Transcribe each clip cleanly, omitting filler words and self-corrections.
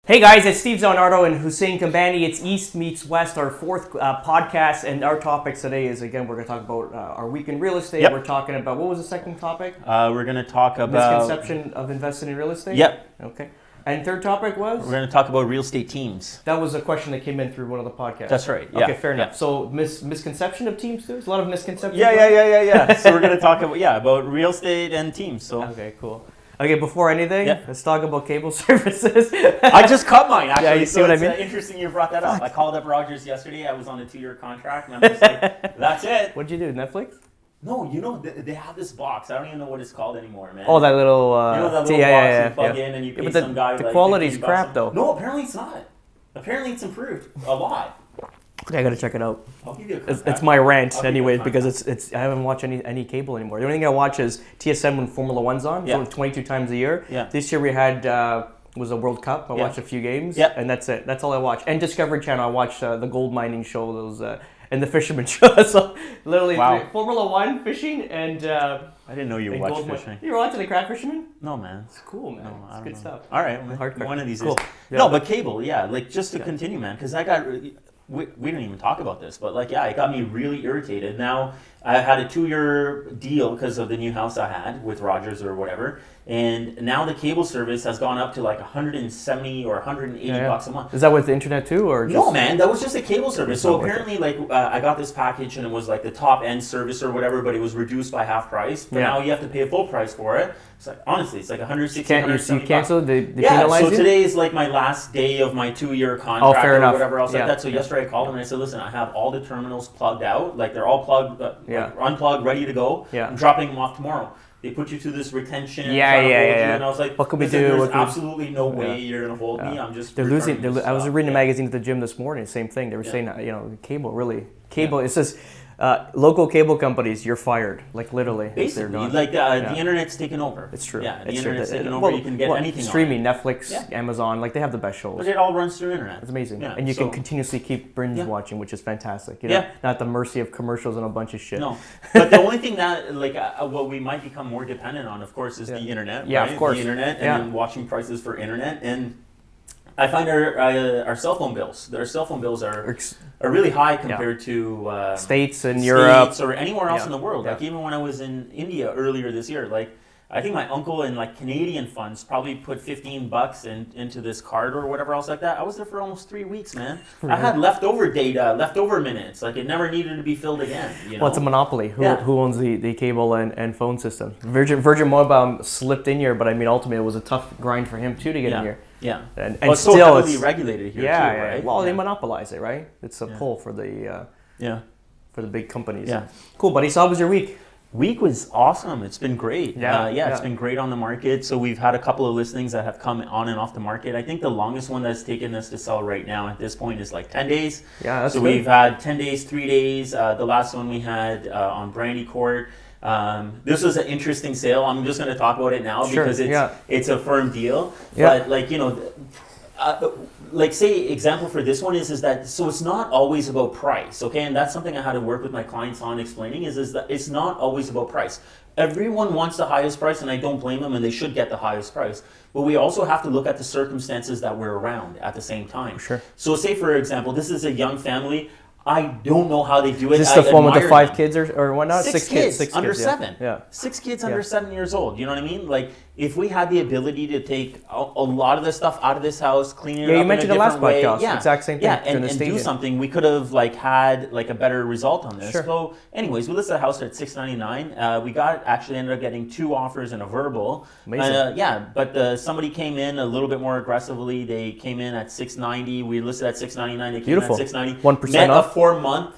Hey guys, it's Steve Zalunardo and Hussein Kabani. It's East Meets West, our fourth podcast, and our topics today is, again, we're going to talk about our week in real estate. Yep. We're talking about, what was the second topic? We're going to talk about... Misconception of investing in real estate? Yep. Okay. And third topic was? We're going to talk about real estate teams. That was a question that came in through one of the podcasts. That's right. Yeah. Okay, fair enough. Yeah. So misconception of teams too? There's a lot of misconceptions. Yeah. So we're going to talk about real estate and teams. So Okay, cool. Okay, before anything, Yeah. let's talk about cable services. I just cut mine, actually. Yeah, you see what I mean? It's interesting you brought that up. I called up Rogers yesterday. I was on a 2-year contract, and I'm just like, that's it. What'd you do, Netflix? No, they have this box. I don't even know what it's called anymore, man. Oh, that little... you know that little box you plug in and you pay but some guy the like quality's 15 crap, bucks. though. No, apparently it's not. Apparently it's improved a lot. Okay, I gotta check it out. I'll give you a It's contact. my rant, I'll give you anyways, a because contact. it's I haven't watched any cable anymore. The only thing I watch is TSN when Formula One's on. Yeah. So 22 times a year. Yeah. This year we had was a World Cup. I Yeah. watched a few games. Yeah. And that's it. That's all I watch. And Discovery Channel, I watched the gold mining show, those and the fisherman show. So literally Wow. Formula One, fishing, and I didn't know you and watched gold fishing. mining. You were watching the crab fisherman? No, man. It's cool, man. No, I It's don't good know. stuff. All right, Hardcore. one of these Cool. days. Yeah. No, but cable, yeah, like just to continue, man, because I got, we didn't even talk about this, but like, yeah, it got me really irritated. Now, I had a 2-year deal because of the new house I had with Rogers or whatever, and now the cable service has gone up to like 170 or 180 bucks a month. Is that with the internet too, or just... No, man, that was just a cable service. So not worth apparently, like, I got this package and it was like the top end service or whatever, but it was reduced by half price. But Yeah. now you have to pay full price for it. It's like, honestly, it's like 160, You 170 cancel? They yeah, penalize so you? today is like my last day of my 2-year contract fair or enough. whatever else Yeah. like that. So yesterday I called them and I said, listen, I have all the terminals plugged out. Like they're all plugged, Yeah. like, unplugged, ready to go. Yeah. I'm dropping them off tomorrow. They put you through this retention. Yeah, trying to yeah, hold yeah. you, and I was like, What can we listen, do? There's What can we- absolutely no way you're going to hold me. Yeah. I'm just They're returning losing. this I was stuff. reading a Yeah. magazine at the gym this morning. Same thing. They were Yeah. saying, cable really. Cable. It says local cable companies, you're fired. Like literally, they're Basically, gone. like Yeah. the internet's taken over. It's true. Yeah, the It's true. internet's taken over. Well, You can get anything streaming, on it. Netflix, Yeah. Amazon. Like they have the best shows. But it all runs through internet. It's amazing, Yeah, and you can so- continuously keep binge Yeah. watching, which is fantastic. Yeah. Not at the mercy of commercials and a bunch of shit. No, but the only thing that like what we might become more dependent on, of course, is the internet. Yeah, right? of course. The internet, and Yeah. then watching prices for internet, and I find our cell phone bills. Our cell phone bills are really high compared to States and Europe. States or anywhere else Yeah. in the world. Yeah. Like even when I was in India earlier this year, like I think my uncle and like Canadian funds probably put $15 into this card or whatever else like that. I was there for almost 3 weeks, man. I had leftover data, leftover minutes. Like it never needed to be filled again. You know? Well, it's a monopoly. Who, Yeah. who owns the cable and phone system? Virgin Mobile slipped in here, but I mean, ultimately, it was a tough grind for him too to get in here. Yeah. And But still, so heavily it's regulated here yeah, too, yeah. right? Well, they yeah. monopolize it, right? It's a pull for the yeah. big companies. Yeah. Cool, buddy. So how was your week? Week was awesome. It's been great. Yeah, It's yeah. been great on the market. So we've had a couple of listings that have come on and off the market. I think the longest one that's taken us to sell right now at this point is like 10 days. Yeah, that's so good. we've had 10 days, 3 days. The last one we had on Brandy Court. This was an interesting sale. I'm just going to talk about it now Sure, because yeah. it's a firm deal. Yeah. But like, like say example for this one is that so it's not always about price, okay? And that's something I had to work with my clients on explaining is that it's not always about price. Everyone wants the highest price, and I don't blame them, and they should get the highest price. But we also have to look at the circumstances that we're around at the same time. Sure. So say for example, this is a young family. I don't know how they do it. Is this the one with the admire 5 them. kids or whatnot? Six kids, Six under kids, yeah. 7. Yeah. 6 kids under 7 years old. You know what I mean? Like, if we had the ability to take a lot of the stuff out of this house, clean it up Yeah, you in a mentioned the last different way, podcast. Exact same thing Yeah, during and the do staging. something. We could have like had like a better result on this. Sure. So, anyways, we listed the house at $699. We ended up getting 2 offers and a verbal. Amazing. But somebody came in a little bit more aggressively. They came in at $690. We listed at $699. They came Beautiful. in at $690. 1% Met off? a 4-month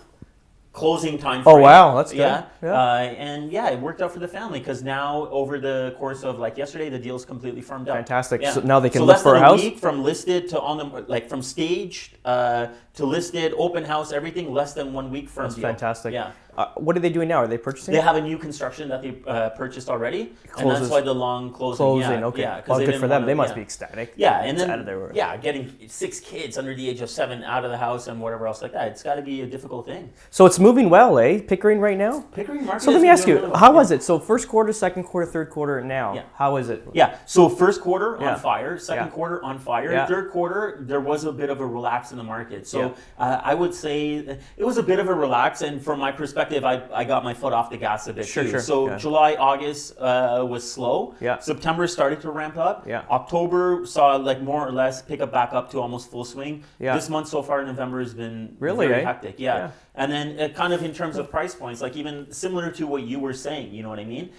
closing time frame. Oh, wow, that's good. Yeah. Yeah. It worked out for the family because now over the course of like yesterday, the deal's completely firmed up. Fantastic. Yeah. So now they can so look less for than a house? week from listed to on the like from staged to listed, open house, everything less than 1 week firm That's deal. fantastic. Yeah. What are they doing now? Are they purchasing? They have a new construction that they purchased already, and Closes. that's why the long closing. Closing, Yeah, okay. yeah, Well, they good didn't for them. wanna- They must yeah. be ecstatic. Yeah, and It's then out of their- getting 6 kids under the age of 7 out of the house and whatever else like that. It's got to be a difficult thing. So it's moving well, eh? Pickering right now? Pickering market. So let has me been ask doing you, really well. how was it? So first quarter, second quarter, third quarter, now. Yeah. How is it? Yeah, so first quarter Yeah. on fire, second Yeah. quarter on fire, Yeah. third quarter there was a bit of a relax in the market. So Yeah. I would say it was a bit of a relax, and from my perspective, I got my foot off the gas a bit Sure, too. sure. So Yeah. July, August was slow. Yeah. September started to ramp up. Yeah. October saw like more or less pick up back up to almost full swing. Yeah. This month so far, November has been Really, very eh? hectic. Yeah. Yeah. And then kind of in terms of price points, like even similar to what you were saying, you know what I mean?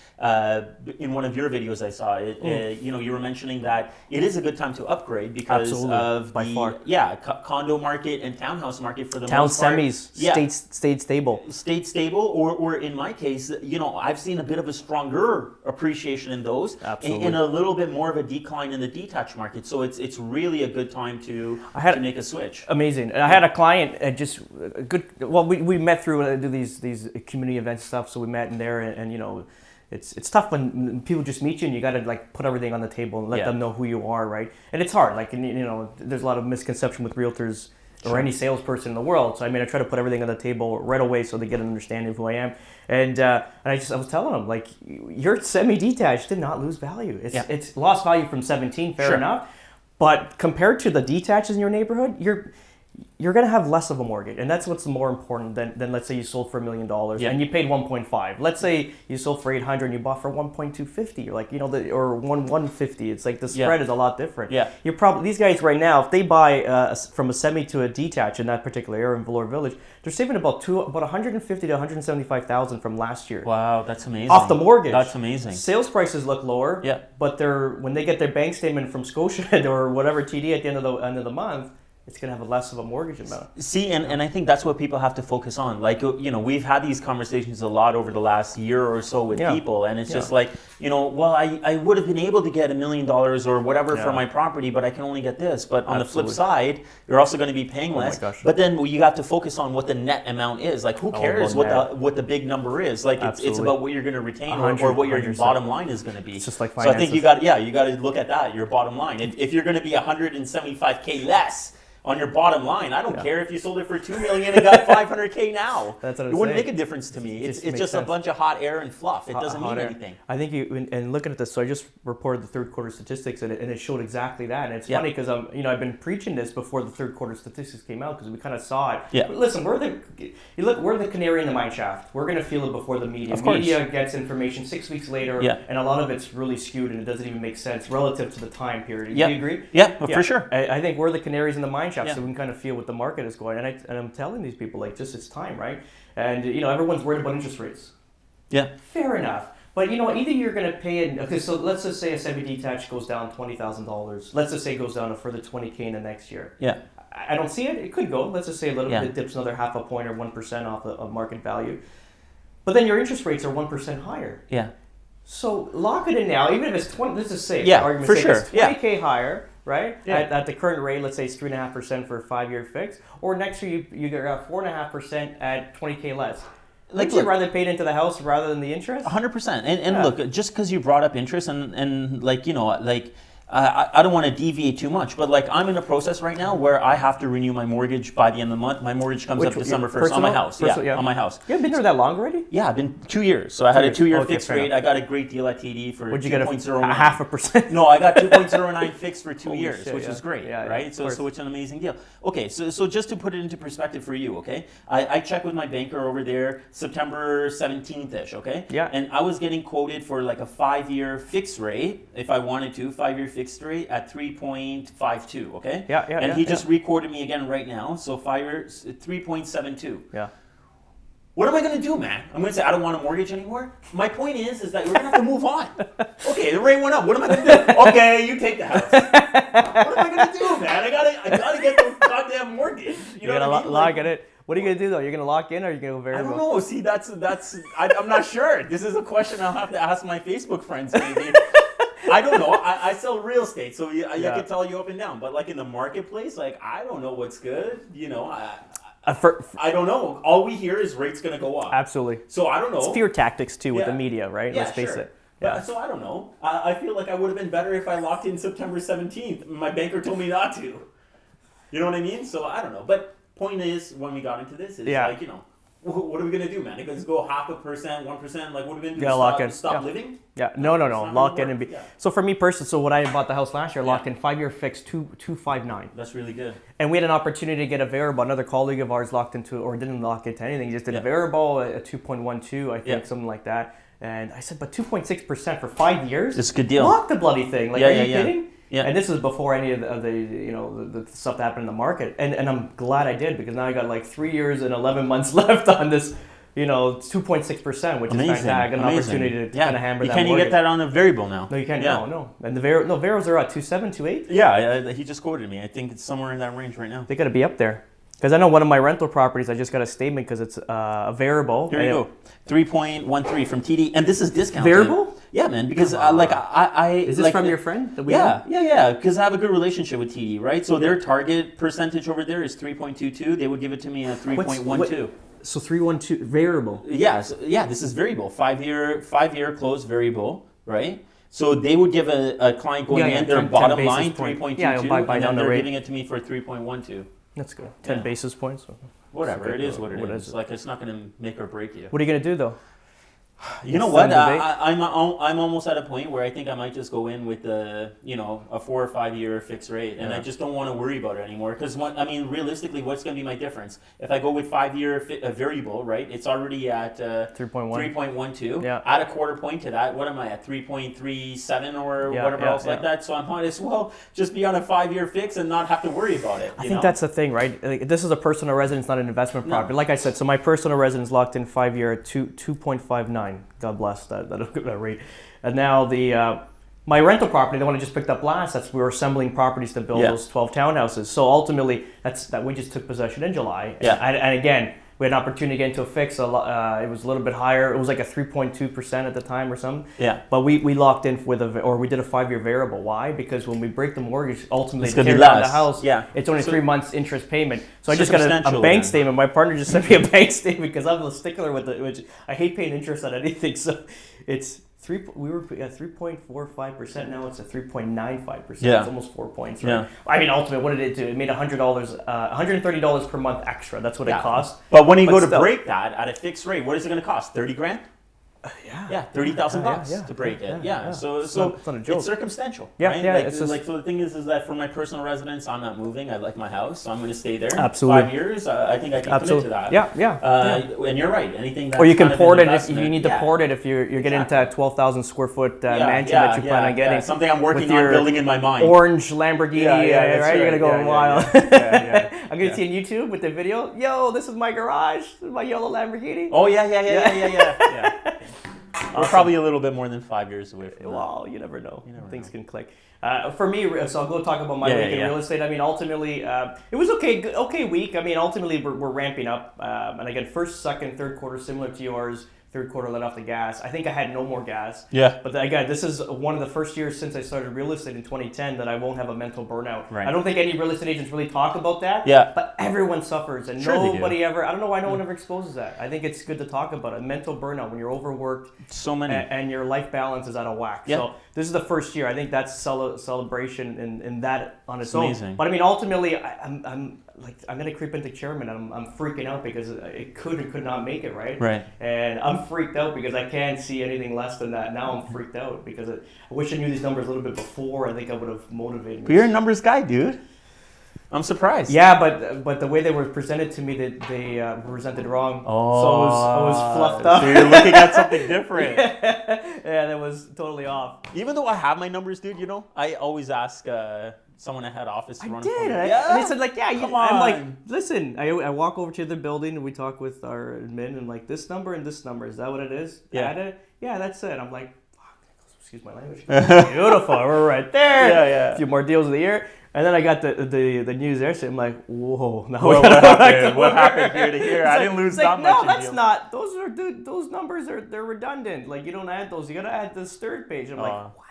In one of your videos I saw, you were mentioning that it is a good time to upgrade because Absolutely. of By the far. condo market and townhouse market for the Town most part. semis Yeah. stayed stable. Stayed stable, or in my case, I've seen a bit of a stronger appreciation in those, Absolutely. and a little bit more of a decline in the detached market. So it's really a good time to make a switch. Amazing. And I had a client just good. Well, we met through do these community event stuff. So we met in there, and it's tough when people just meet you and you got to like put everything on the table and let them know who you are, right? And it's hard. Like there's a lot of misconception with realtors or any salesperson in the world. So I mean, I try to put everything on the table right away so they get an understanding of who I am. And I was telling them like your semi-detached did not lose value. It's lost value from 17, fair enough. But compared to the detaches in your neighborhood, you're going to have less of a mortgage, and that's what's more important than let's say you sold for $1 million and you paid 1.5. Let's say you sold for 800 and you bought for 1.250. You're like or 150. It's like the spread is a lot different. Yeah, you're probably these guys right now. If they buy from a semi to a detached in that particular area in Valour Village, they're saving about 150 to 175,000 from last year. Wow, that's amazing. Off the mortgage. That's amazing. Sales prices look lower. Yeah, but when they get their bank statement from Scotia or whatever TD at the end of the month, it's going to have less of a mortgage amount. See, and I think that's what people have to focus on. Like, we've had these conversations a lot over the last year or so with people, and it's just like, well, I would have been able to get $1 million or whatever for my property, but I can only get this. But on the flip side, you're also going to be paying less. But then you got to focus on what the net amount is. Like, who cares what the big number is? Like, it's about what you're going to retain or what your bottom line is going to be. It's just like finances. So I think you got to look at that, your bottom line. If you're going to be $175K less on your bottom line, I don't care if you sold it for $2 million and got $500K now. That's what I'm it wouldn't saying. make a difference to me. It's just sense. a bunch of hot air and fluff. It doesn't mean anything. I think and looking at this, so I just reported the third quarter statistics and it showed exactly that. And it's funny because I've been preaching this before the third quarter statistics came out because we kind of saw it. Yeah. But listen, we're the canary in the mine shaft. We're going to feel it before the media. Of course. Media gets information 6 weeks later, and a lot of it's really skewed and it doesn't even make sense relative to the time period. Do you agree? Yeah, for sure. I think we're the canaries in the mine shaft, so we can kind of feel what the market is going. And I'm telling these people like, just it's time, right? And everyone's worried about interest rates. Yeah. Fair enough. But either you're going to pay it. Okay, so let's just say a semi-detached goes down $20,000. Let's just say it goes down a further $20K in the next year. Yeah. I don't see it. It could go. Let's just say a little bit dips another half a point or 1% off of market value. But then your interest rates are 1% higher. Yeah. So lock it in now, even if it's 20. Let's just say, for sure, it's 20K higher. Right? Yeah. At the current rate, let's say it's 3.5% for a 5-year fix, or next year you got 4.5% at 20K less. Would you rather pay it into the house rather than the interest? 100%. And look, just because you brought up interest and I don't want to deviate too much, but I'm in a process right now where I have to renew my mortgage by the end of the month. My mortgage comes up December 1st on my house. On my house. You haven't been there that long already? Yeah, I've been 2 years. So I had a 2-year fixed rate. I got a great deal at TD for 2.09. Would you get a 0.5%? No, I got 2.09 fixed for 2 years, shit, which is great, right? So it's an amazing deal. Okay, so just to put it into perspective for you, okay? I checked with my banker over there September 17th-ish, okay? Yeah. And I was getting quoted for a 5-year fixed rate, if I wanted to, 5-year fixed rate at 3.52, okay? And he just recorded me again right now, so 5 years, 3.72. Yeah. What am I going to do, man? I'm going to say I don't want a mortgage anymore? My point is that we're going to have to move on. Okay, the rate went up. What am I going to do? Okay, you take the house. What am I going to do, man? I gotta get the goddamn mortgage. You know what I mean? Lock it. What are you going to do, though? You're going to lock in or are you going to go variable? I don't know. See, I'm not sure. This is a question I'll have to ask my Facebook friends, maybe. I don't know. I sell real estate, so I can tell you up and down. But in the marketplace, I don't know what's good. I don't know. All we hear is rates going to go up. Absolutely. So I don't know. It's fear tactics too with the media, right? Yeah, Let's face it. Yeah. Yeah. So I don't know. I feel like I would have been better if I locked in September 17th. My banker told me not to. You know what I mean? So I don't know. But point is, when we got into this, it's like, you know, what are we going to do, man? It could just go 0.5%, 1%. Like, what are we going to do? Stop living? Yeah. No. Lock in and be. Yeah. So for me personally, so when I bought the house last year, I locked in 5-year fixed 259. That's really good. And we had an opportunity to get a variable. Another colleague of ours locked into, or didn't lock into anything. He just did a variable, a 2.12, I think, something like that. And I said, but 2.6% for 5 years? It's a good deal. Lock the bloody thing. Like, are you kidding? Yeah. And this was before any of the you know, the stuff that happened in the market. And I'm glad I did, because now I got like 3 years and 11 months left on this, you know, 2.6%, which is fantastic. I got an opportunity to kind of hammer that. You can't even get that on a variable now. No, you can't. No. And the variables are at 2.7, 2.8? Yeah, he just quoted me. I think it's somewhere in that range right now. They got to be up there. Because I know one of my rental properties, I just got a statement because it's a variable. Here you go. 3.13 from TD. And this is discounted. Variable? Yeah, man. Because I is this like, from your friend? Yeah. Because I have a good relationship with TD, right? So their target percentage over there is 3.22. They would give it to me at 3.12. So 3.12 variable. Yeah. This is variable. 5-year closed variable, right? So they would give a client going in their bottom line 3.22, and then they're giving it to me for 3.12. That's good. 10 basis points. Whatever. It is what it is. Like, it's not going to make or break you. What are you going to do, though? You know what? I'm almost at a point where I think I might just go in with a 4 or 5 year fixed rate, and I just don't want to worry about it anymore. Because realistically, what's going to be my difference? If I go with 5-year variable, right? It's already at 3.12. Yeah. Add a quarter point to that. What am I at? 3.37 or whatever else like that. So I might as well just be on a 5-year fix and not have to worry about it. I think that's the thing, right? Like, this is a personal residence, not an investment property. Like I said, so my personal residence locked in 5-year at 2.59. God bless that rate. And now my rental property, the one I just picked up last, we were assembling properties to build those 12 townhouses. So ultimately, that we just took possession in July. Yeah. And again, we had an opportunity to get into a fix. It was a little bit higher. It was like a 3.2% at the time or something. Yeah. But we locked in we did a 5-year variable. Why? Because when we break the mortgage, ultimately it's to tear down the house, it's only 3 months interest payment. So I just got a bank statement. My partner just sent me a bank statement because I'm a stickler with it, which I hate paying interest on anything. So it's we were at 3.45%. Now it's at 3.95%. Yeah. It's almost 4 points, right? Yeah. I mean, ultimately, what did it do? It made $130 per month extra. That's what it cost. But when you go to break that at a fixed rate, what is it going to cost? $30,000? Yeah, $30,000 to break it. So it's circumstantial. Yeah, right? yeah. So the thing is that for my personal residence, I'm not moving. I like my house, so I'm going to stay there. Absolutely. 5 years, I think I can commit to that. Yeah. And you're right. Anything that's or you can kind of port an it if you need to port it if you're getting into a 12,000 square foot mansion that you plan on getting. Something I'm working on building in my mind. Orange Lamborghini, right? You're gonna go wild. I'm gonna see on YouTube with the video. Yo, this is my garage. This is my yellow Lamborghini. Oh yeah. We're probably a little bit more than 5 years away from that. Well, you never know. Things can click. For me, so I'll go talk about my week in real estate. I mean, ultimately, it was okay week. I mean, ultimately, we're ramping up. And again, first, second, third quarter, similar to yours. Third quarter let off the gas. I think I had no more gas. Yeah. But again, this is one of the first years since I started real estate in 2010 that I won't have a mental burnout. Right. I don't think any real estate agents really talk about that. Yeah. But everyone suffers, and nobody ever. I don't know why no one ever exposes that. I think it's good to talk about it. Mental burnout when you're overworked. So many. And your life balance is out of whack. Yeah. So this is the first year. I think that's celebration in that on its own. Amazing. But I mean, ultimately, I'm gonna creep into chairman. I'm freaking out because it could or could not make it, right? Right. And I'm freaked out because I can't see anything less than that. Now I'm freaked out because I wish I knew these numbers a little bit before. I think I would have motivated me. But you're a numbers guy, dude. I'm surprised. Yeah, but the way they were presented to me, they were presented wrong. Oh, so it was fluffed up. So you're looking at something different. Yeah, that was totally off. Even though I have my numbers, dude, I always ask someone at head office to run. And they said I'm like, listen. I walk over to the building and we talk with our admin and like this number and this number. Is that what it is? Yeah. Yeah, that's it. I'm like, fuck. Excuse my language. Beautiful. We're right there. Yeah. A few more deals of the year. And then I got the news there, so I'm like, whoa. Now what happened? What happened here to here? I didn't lose that much. No, that's not. Those numbers they're redundant. Like you don't add those. You gotta add this third page. I'm like, what?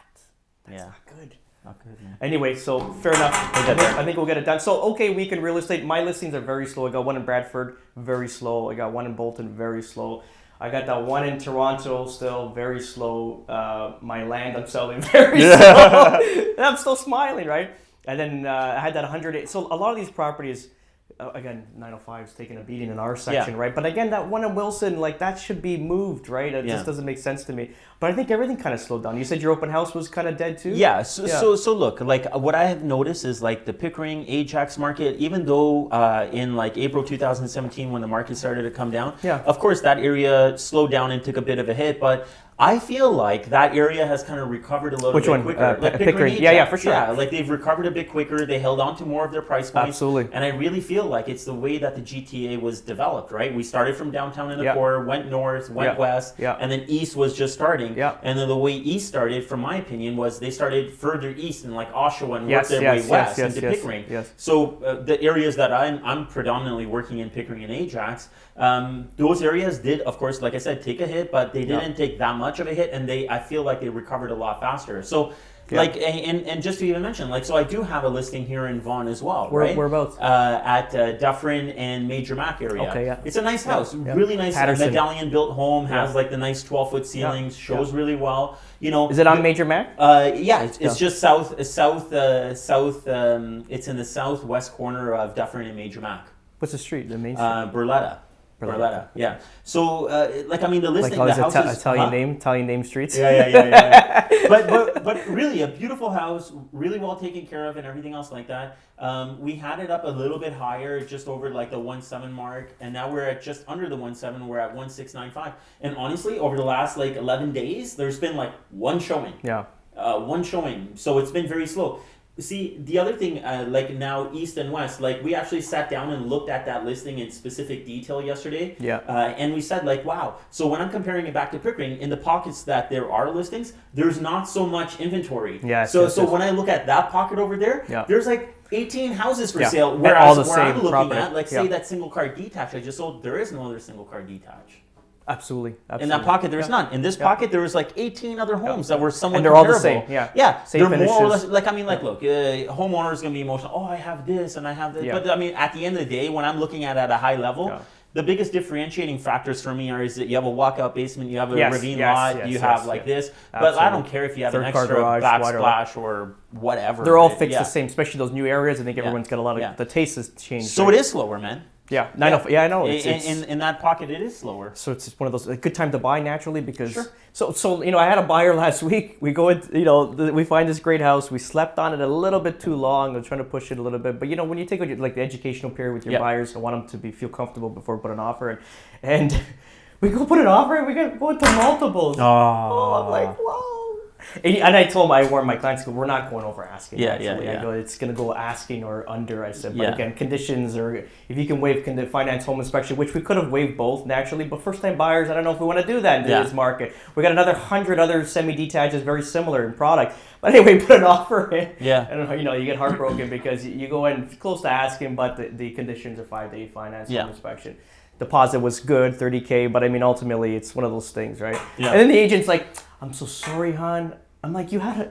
That's not good. Not good, man. Anyway, so fair enough. I think we'll get it done. So, okay, week in real estate. My listings are very slow. I got one in Bradford, very slow. I got one in Bolton, very slow. I got that one in Toronto, still very slow. My land, I'm selling very slow. And I'm still smiling, right? And then I had that 108. So a lot of these properties, again, 905 is taking a beating in our section, right? But again, that one in Wilson, like that should be moved, right? It just doesn't make sense to me. But I think everything kind of slowed down. You said your open house was kind of dead too? Yeah. So look, like what I have noticed is like the Pickering, Ajax market, even though in like April 2017 when the market started to come down, of course that area slowed down and took a bit of a hit, but I feel like that area has kind of recovered a little bit quicker. Like Pickering. Yeah, for sure. Yeah, like they've recovered a bit quicker. They held on to more of their price points. Absolutely. And I really feel like it's the way that the GTA was developed, right? We started from downtown in the core, went north, went west, and then east was just starting. And then the way east started, from my opinion, was they started further east in like Oshawa and worked their way west into Pickering. So the areas that I'm predominantly working in, Pickering and Ajax, those areas did, of course, like I said, take a hit, but they didn't take that much of a hit, and I feel like they recovered a lot faster. So like, and just to even mention, like, so I do have a listing here in Vaughan as well, right? Whereabouts? At Dufferin and Major Mac area. Okay, It's a nice house, really nice medallion built home, has like the nice 12-foot ceilings, shows really well. You know, is it on Major Mac? It's just south. It's in the southwest corner of Dufferin and Major Mac. What's the street? The main street? Burletta, yeah. So, like, I mean, the listing, like the house is... Italian name streets? Yeah. but really, a beautiful house, really well taken care of and everything else like that. We had it up a little bit higher, just over like the 1.7 mark, and now we're at just under the 1.7. We're at 1.695. And honestly, over the last like 11 days, there's been like one showing. One showing. So it's been very slow. See, the other thing, like now east and west, like we actually sat down and looked at that listing in specific detail yesterday. And we said like, wow. So when I'm comparing it back to Pickering, in the pockets that there are listings, there's not so much inventory. So when I look at that pocket over there, there's like 18 houses for sale. Whereas where I'm looking at, like say that single car detached I just sold, there is no other single car detached. Absolutely. In that pocket, there's none. In this pocket, there was like 18 other homes that were somewhat and they're comparable. all the same. They're more or less, like, I mean, like, look, homeowner is going to be emotional. Oh, I have this and I have this. But I mean, at the end of the day, when I'm looking at it at a high level, the biggest differentiating factors for me is that you have a walkout basement, you have a ravine lot, you have like this. But I don't care if you have an extra backsplash or whatever. They're all fixed the same, especially those new areas. I think everyone's got a lot of, the taste has changed. So it is slower, man. I know. In that pocket, it is slower. So it's one of those, a good time to buy naturally because, so you know, I had a buyer last week. We go in, you know, we find this great house. We slept on it a little bit too long. We're trying to push it a little bit. But, you know, when you take like the educational period with your buyers, I want them to feel comfortable before we put an offer in. And we go put an offer in, we go into multiples. I'm like, whoa. And I told him, I warned my clients, we're not going over asking. I go, it's going to go asking or under, I said. But again, conditions, or if you can waive finance home inspection, which we could have waived both naturally, but first time buyers, I don't know if we want to do that in this market. We got another 100 other semi-detaches very similar in product. But anyway, put an offer in. And you know, you get heartbroken because you go in close to asking, but the conditions are 5-day finance home inspection. Deposit was good, $30K, but I mean, ultimately, it's one of those things, right? And then the agent's like, I'm so sorry, hon. I'm like, I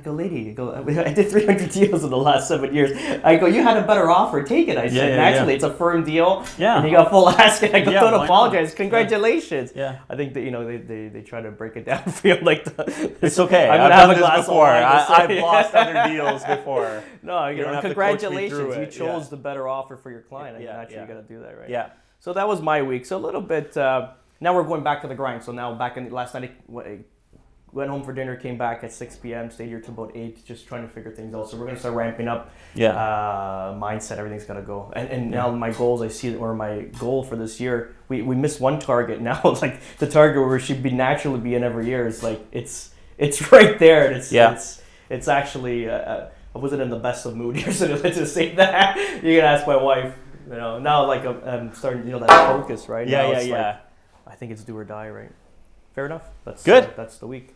go, lady, I did 300 deals in the last 7 years. I go, you had a better offer, take it. I said, naturally, it's a firm deal. And you got full asking. I go, don't apologize. Congratulations. I think that, you know, they try to break it down for you. Like, it's okay. I've done this before. I've lost other deals before. No, you know, congratulations. You chose the better offer for your client. And naturally, you got to do that, right? So that was my week. So a little bit, now we're going back to the grind. So now back in last night, went home for dinner, came back at 6 p.m., stayed here till about 8, just trying to figure things out. So we're going to start ramping up mindset, everything's got to go. And now my goals, I see, or my goal for this year, we missed one target. Now it's like the target where we should naturally be in every year is like, it's right there. And it's actually, I wasn't in the best of mood here, so to say that, you can ask my wife. You know, now like I'm starting, you know, that focus, right? Like, I think it's do or die, right? Fair enough. That's good. That's the week.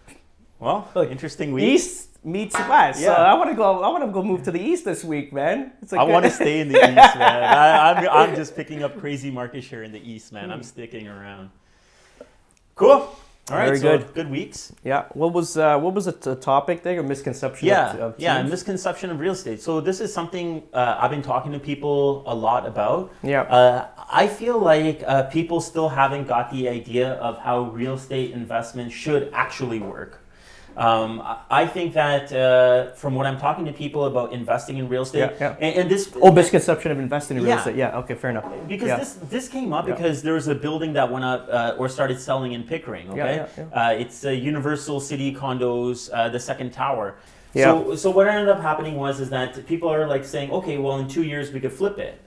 Well, interesting week. East meets west. So I want to go move to the east this week, man. It's like I want to stay in the east, man. I'm just picking up crazy market share in the east, man. I'm sticking around. Cool. All right, Very so good. good weeks. Yeah. What was the topic there? Or misconception? Of teams? Misconception of real estate. So this is something I've been talking to people a lot about. Yeah. I feel like people still haven't got the idea of how real estate investment should actually work. I think that from what I'm talking to people about investing in real estate, and this misconception of investing in real estate. Yeah, okay, fair enough. Because this came up because there was a building that went up or started selling in Pickering. Okay, it's Universal City Condos, the second tower. Yeah. So what ended up happening is that people are like saying, okay, well in 2 years we could flip it.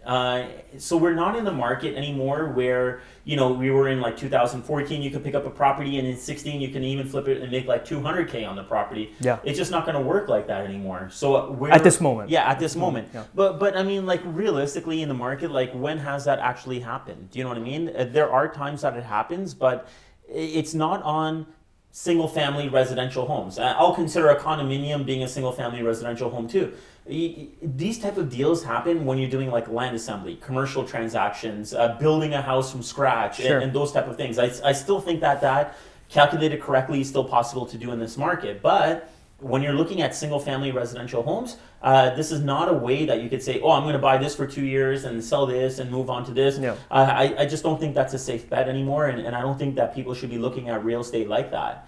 So we're not in the market anymore where, we were in like 2014, you could pick up a property and in 16 you can even flip it and make like 200K on the property. Yeah. It's just not going to work like that anymore. So we're at this moment. Yeah, at this moment. Yeah. But I mean, like realistically in the market, like when has that actually happened? Do you know what I mean? There are times that it happens, but it's not on single-family residential homes. I'll consider a condominium being a single-family residential home too. These type of deals happen when you're doing like land assembly, commercial transactions, building a house from scratch, and those type of things. I still think that calculated correctly is still possible to do in this market, but when you're looking at single-family residential homes, this is not a way that you could say, oh, I'm going to buy this for 2 years and sell this and move on to this. No. I just don't think that's a safe bet anymore, and I don't think that people should be looking at real estate like that.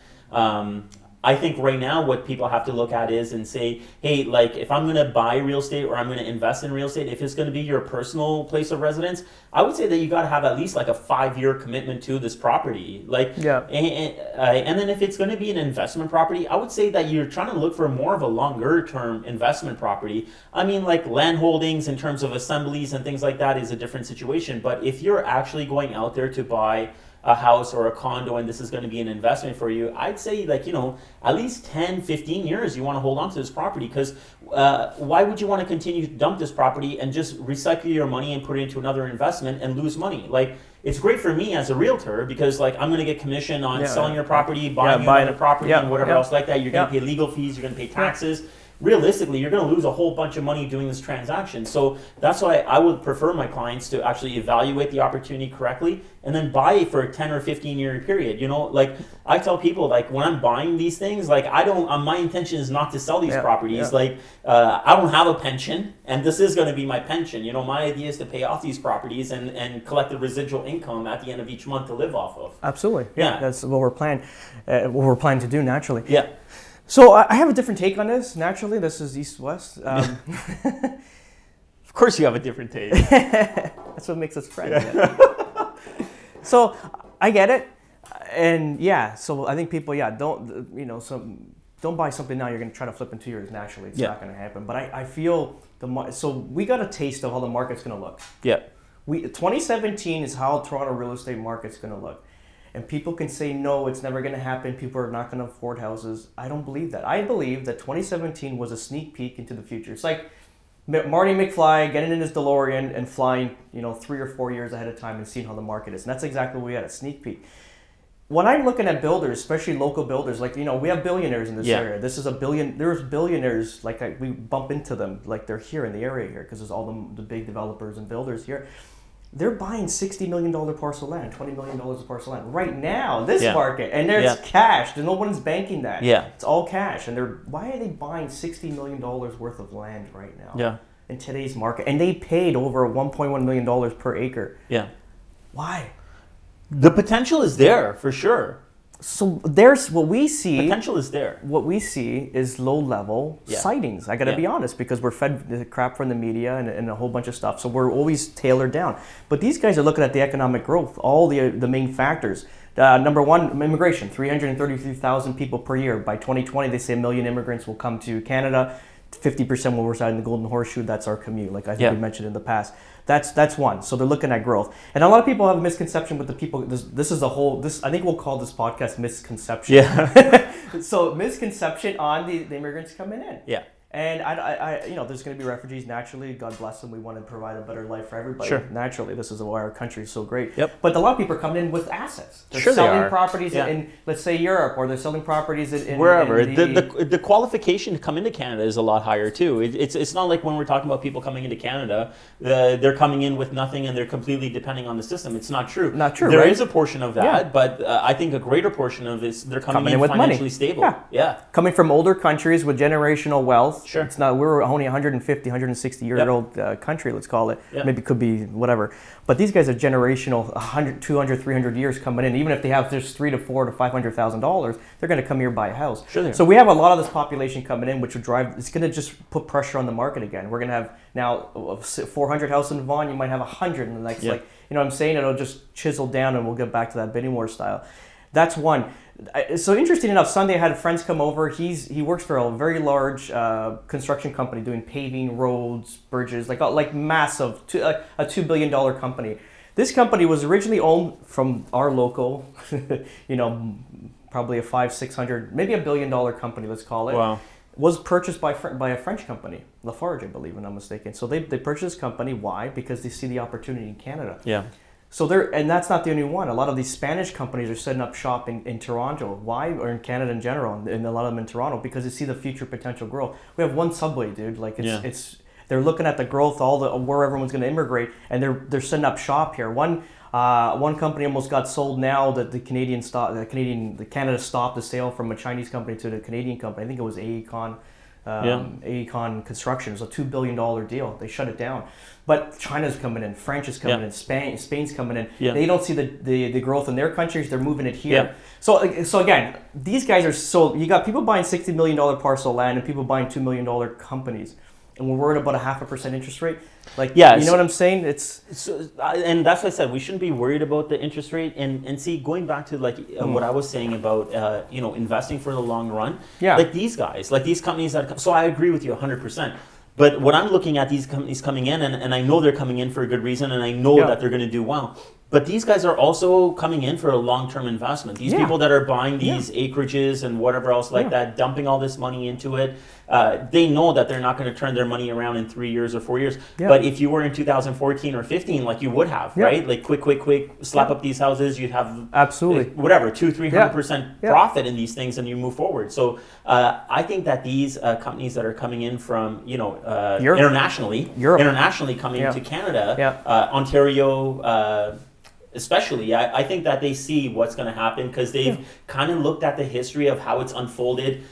I think right now what people have to look at is and say, hey, like if I'm going to buy real estate or I'm going to invest in real estate, if it's going to be your personal place of residence, I would say that you got to have at least like a 5-year commitment to this property. And then if it's going to be an investment property, I would say that you're trying to look for more of a longer term investment property. I mean, like land holdings in terms of assemblies and things like that is a different situation. But if you're actually going out there to buy a house or a condo and this is going to be an investment for you, I'd say like, at least 10, 15 years you want to hold on to this property, because why would you want to continue to dump this property and just recycle your money and put it into another investment and lose money? Like, it's great for me as a realtor because like I'm going to get commission on selling your property, buying another property and whatever else like that. You're going to pay legal fees, you're going to pay taxes. Realistically, you're going to lose a whole bunch of money doing this transaction. So that's why I would prefer my clients to actually evaluate the opportunity correctly and then buy it for a 10 or 15 year period. Like I tell people, like when I'm buying these things, like my intention is not to sell these properties. Like I don't have a pension and this is going to be my pension. My idea is to pay off these properties and collect the residual income at the end of each month to live off of. Absolutely. Yeah. That's what we're planning to do naturally. Yeah. So I have a different take on this. Naturally, this is East-West. Of course you have a different take. That's what makes us friends. Yeah. So I get it. And so I think people, don't buy something now you're going to try to flip in 2 years. Naturally, it's not going to happen. But I feel so we got a taste of how the market's going to look. Yeah. 2017 is how Toronto real estate market's going to look. And people can say, no, it's never going to happen. People are not going to afford houses. I don't believe that. I believe that 2017 was a sneak peek into the future. It's like Marty McFly getting in his DeLorean and flying, 3 or 4 years ahead of time and seeing how the market is. And that's exactly what we had, a sneak peek. When I'm looking at builders, especially local builders, like, we have billionaires in this area. This is there's billionaires, like we bump into them, like they're here in the area here because there's all the big developers and builders here. They're buying $60 million parcel land, $20 million of parcel land right now, this market. And there's cash. No one's banking that. Yeah. It's all cash. And why are they buying $60 million worth of land right now in today's market? And they paid over $1.1 million per acre. Yeah. Why? The potential is there, for sure. So there's what we see. Potential is there. What we see is low-level sightings. I got to be honest, because we're fed the crap from the media and a whole bunch of stuff. So we're always tailored down. But these guys are looking at the economic growth, all the main factors. Number one, immigration. 333,000 people per year. By 2020, they say 1 million immigrants will come to Canada. 50% will reside in the Golden Horseshoe. That's our commute, like I think we mentioned in the past. That's one. So they're looking at growth. And a lot of people have a misconception with the people. This is a whole. I think we'll call this podcast Misconception. Yeah. So misconception on the immigrants coming in. Yeah. And there's going to be refugees naturally. God bless them. We want to provide a better life for everybody. Sure. Naturally, this is why our country is so great. Yep. But a lot of people are coming in with assets. They're Sure they selling are. properties Yeah. in, let's say, Europe, or they're selling properties in wherever. in The qualification to come into Canada is a lot higher too. It's not like when we're talking about people coming into Canada, they're coming in with nothing and they're completely depending on the system. It's not true. Not true. There right? is a portion of that, but I think a greater portion of it is they're coming in with financially money. stable. Yeah. Coming from older countries with generational wealth. Sure. It's not. We're only 150, 160-year-old country, let's call it. Yep. Maybe it could be whatever. But these guys are generational, 100, 200, 300 years coming in. Even if they have just $300,000 to $400,000 to $500,000, they're going to come here buy a house. Sure they are. So we have a lot of this population coming in, which will drive. It's going to just put pressure on the market again. We're going to have now 400 houses in Vaughan. You might have 100 in the next. Like, you know what I'm saying? It'll just chisel down, and we'll get back to that bidding war style. That's one. So interesting enough, Sunday I had friends come over. He works for a very large construction company doing paving, roads, bridges, like massive, a $2 billion company. This company was originally owned from our local, probably a 500-600, maybe $1 billion company, let's call it. Wow. Was purchased by a French company, Lafarge, I believe, if I'm not mistaken. So they purchased this company. Why? Because they see the opportunity in Canada. Yeah. So and that's not the only one. A lot of these Spanish companies are setting up shop in Toronto. Why? Or in Canada in general, and a lot of them in Toronto, because they see the future potential growth. We have one subway, dude. Like they're looking at the growth, where everyone's going to immigrate, and they're setting up shop here. One company almost got sold now that Canada stopped the sale from a Chinese company to the Canadian company. I think it was AECON. AECON Construction. It was a $2 billion deal. They shut it down. But China's coming in, French is coming in, Spain's coming in. Yeah. They don't see the growth in their countries. They're moving it here. Yeah. So again, these guys are you got people buying $60 million parcel land and people buying $2 million companies. And we're worried about a 0.5% interest rate. You know what I'm saying? And that's why I said we shouldn't be worried about the interest rate. And see, going back to what I was saying about investing for the long run. Yeah. Like these guys, like these companies that. So I agree with you 100%. But what I'm looking at these companies coming in, and I know they're coming in for a good reason, and I know that they're going to do well. But these guys are also coming in for a long-term investment. These people that are buying these acreages and whatever else like that, dumping all this money into it, they know that they're not going to turn their money around in 3 years or 4 years. Yeah. But if you were in 2014 or 15, like you would have, right? Like quick, slap up these houses, you'd have absolutely whatever 200-300% profit in these things, and you move forward. So I think that these companies that are coming in from internationally coming to Canada, Ontario. Especially, I think that they see what's going to happen because they've kind of looked at the history of how it's unfolded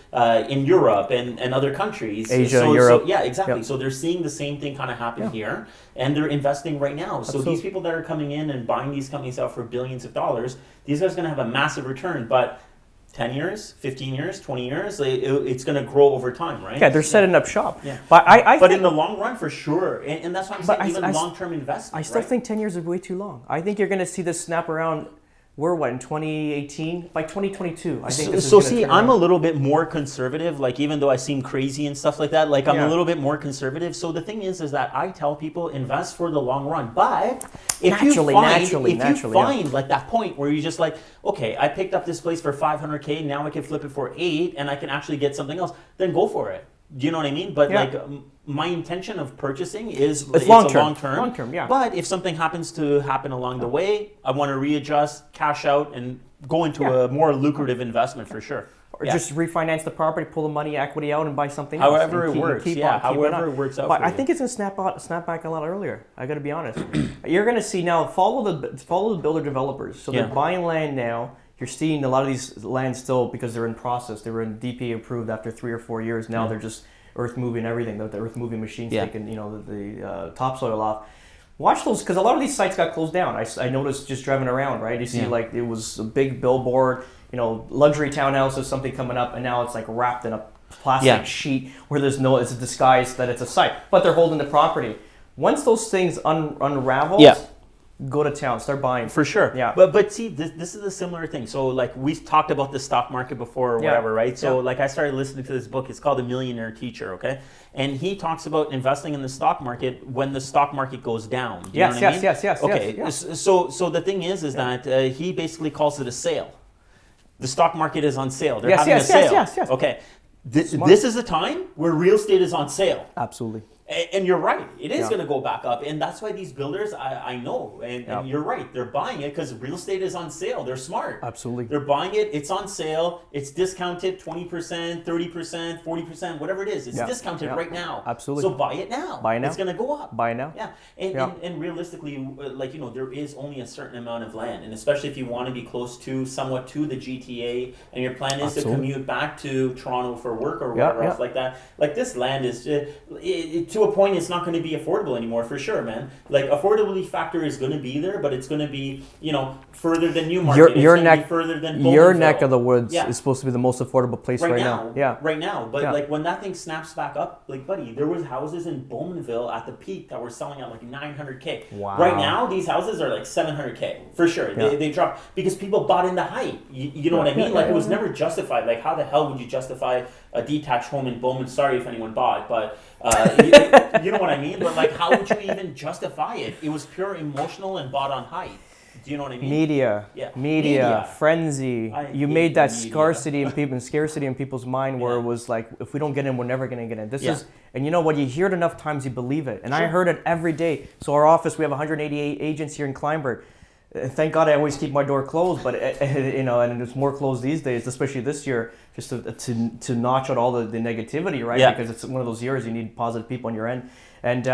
in Europe and other countries. Asia, Europe. So, yeah, exactly. Yep. So they're seeing the same thing kind of happen here, and they're investing right now. So these people that are coming in and buying these companies out for billions of dollars, these guys are going to have a massive return. But 10 years, 15 years, 20 years, it's going to grow over time, right? Yeah, they're setting up shop. Yeah. But I think, in the long run, for sure. And that's why I'm saying even long-term investment. I still think 10 years is way too long. I think you're going to see this snap around. We're in 2018? By 2022, I think this is going to turn I'm around. a little bit more conservative, like even though I seem crazy and stuff like that, like I'm a little bit more conservative. So the thing is that I tell people invest for the long run. But if you find like that point where you're just like, okay, I picked up this place for $500K, now I can flip it for $8 and I can actually get something else, then go for it. Do you know what I mean? But my intention of purchasing is it's long term. Long term, yeah. But if something happens along the way, I want to readjust, cash out, and go into a more lucrative investment for sure. Or just refinance the property, pull the money, equity out, and buy something else. However it works. However it works out. But I think it's going to snap back a lot earlier. I got to be honest. You're going to see now. Follow the builder developers. So they're buying land now. You're seeing a lot of these lands still because they're in process. They were in DPA approved after 3 or 4 years. Now they're just earth moving everything. The earth moving machines taking the topsoil off. Watch those because a lot of these sites got closed down. I noticed just driving around. Right, you see like it was a big billboard. Luxury townhouses, something coming up, and now it's like wrapped in a plastic sheet where it's a disguise that it's a site, but they're holding the property. Once those things unravel. Go to town, start buying. For sure. Yeah. But see, this is a similar thing. So like we've talked about the stock market before or whatever, right? So like I started listening to this book. It's called The Millionaire Teacher, okay? And he talks about investing in the stock market when the stock market goes down. Do you know what I mean? Yes. Okay. Yes. So the thing is that he basically calls it a sale. The stock market is on sale. They're having a sale. Yes. Okay. This is a time where real estate is on sale. Absolutely. And you're right. It is going to go back up. And that's why these builders, I know, and you're right. They're buying it because real estate is on sale. They're smart. Absolutely. They're buying it. It's on sale. It's discounted 20%, 30%, 40%, whatever it is. It's discounted right now. Absolutely. So buy it now. Buy it now. It's going to go up. Buy it now. Yeah. And realistically, like, there is only a certain amount of land. And especially if you want to be close somewhat to the GTA, and your plan is to commute back to Toronto for work or whatever else like that. Like, this land is to a point, it's not going to be affordable anymore, for sure, man. Like, affordability factor is going to be there, but it's going to be, further than Newmarket. Your neck, further than your neck of the woods is supposed to be the most affordable place right now. Yeah, right now. But like, when that thing snaps back up, like, buddy, there was houses in Bowmanville at the peak that were selling at like $900K. Wow. Right now, these houses are like $700K for sure. Yeah. They dropped because people bought into hype. You know what I mean? Like, it was never justified. Like, how the hell would you justify a detached home in Bowman? Sorry if anyone bought, but you know what I mean? But like, how would you even justify it? It was pure emotional and bought on hype. Do you know what I mean? Media, frenzy. You made that scarcity in people's mind where it was like, if we don't get in, we're never going to get in. This is, and you know what? You hear it enough times, you believe it. And I heard it every day. So our office, we have 188 agents here in Kleinburg. Thank God I always keep my door closed, but and it's more closed these days, especially this year, just to notch out all the negativity, right? Yeah. Because it's one of those years you need positive people on your end. And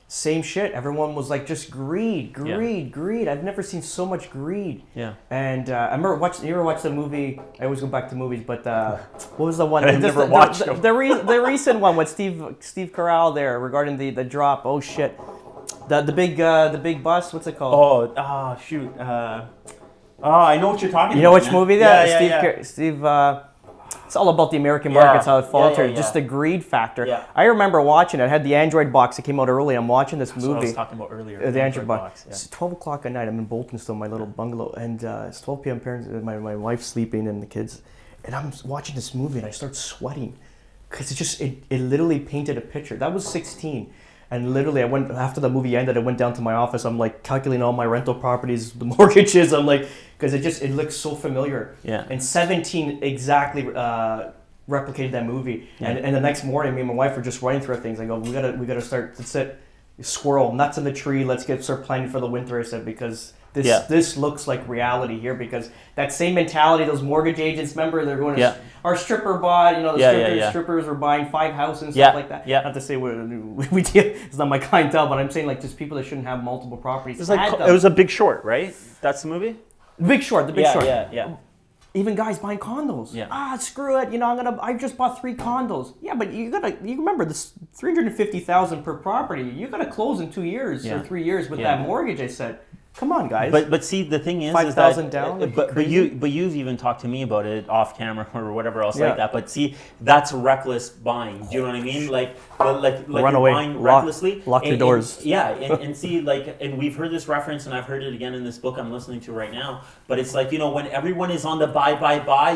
same shit. Everyone was like, just greed. I've never seen so much greed. Yeah. And I remember you ever watched the movie? I always go back to movies, but what was the one? I never watched the recent one with Steve Carell there regarding the drop. Oh shit. The big bus. What's it called? Shoot. I know what you're talking about. You know which movie that? Yeah, Steve. It's all about the American markets, how it faltered, just the greed factor. Yeah. I remember watching it. I had the Android box that came out early. I'm watching this movie. That's what I was talking about earlier. The Android box. It's 12 o'clock at night. I'm in Bolton still, my little bungalow. And it's 12 p.m. Parents, my wife's sleeping and the kids. And I'm watching this movie and I start sweating. Because it literally painted a picture. That was 16. And literally, after the movie ended, I went down to my office. I'm like calculating all my rental properties, the mortgages. I'm like, because it looks so familiar. Yeah. And 17 exactly replicated that movie. Yeah. And the next morning, me and my wife were just running through things. I go, we gotta start. That's it. Squirrel, nuts in the tree. Let's start planning for the winter. I said, because this looks like reality here, because that same mentality, those mortgage agents, remember, they're going to our stripper bought, strippers were buying 5 houses and stuff like that. Yeah. Not to say we it's not my clientele, but I'm saying like just people that shouldn't have multiple properties. It was a Big Short, right? That's the movie? The Big Short. Yeah. Even guys buying condos. Yeah. Screw it. I just bought 3 condos. Yeah, but you remember this $350,000 per property. You gotta close in 2 years or 3 years with that mortgage. I said, come on, guys. But see, the thing is, 5,000 down. But you've even talked to me about it off camera or whatever else like that. But see, that's reckless buying. Do you know what I mean? Like run you're away, buying recklessly. Lock your doors. And see, and we've heard this reference, and I've heard it again in this book I'm listening to right now. But it's like, when everyone is on the buy,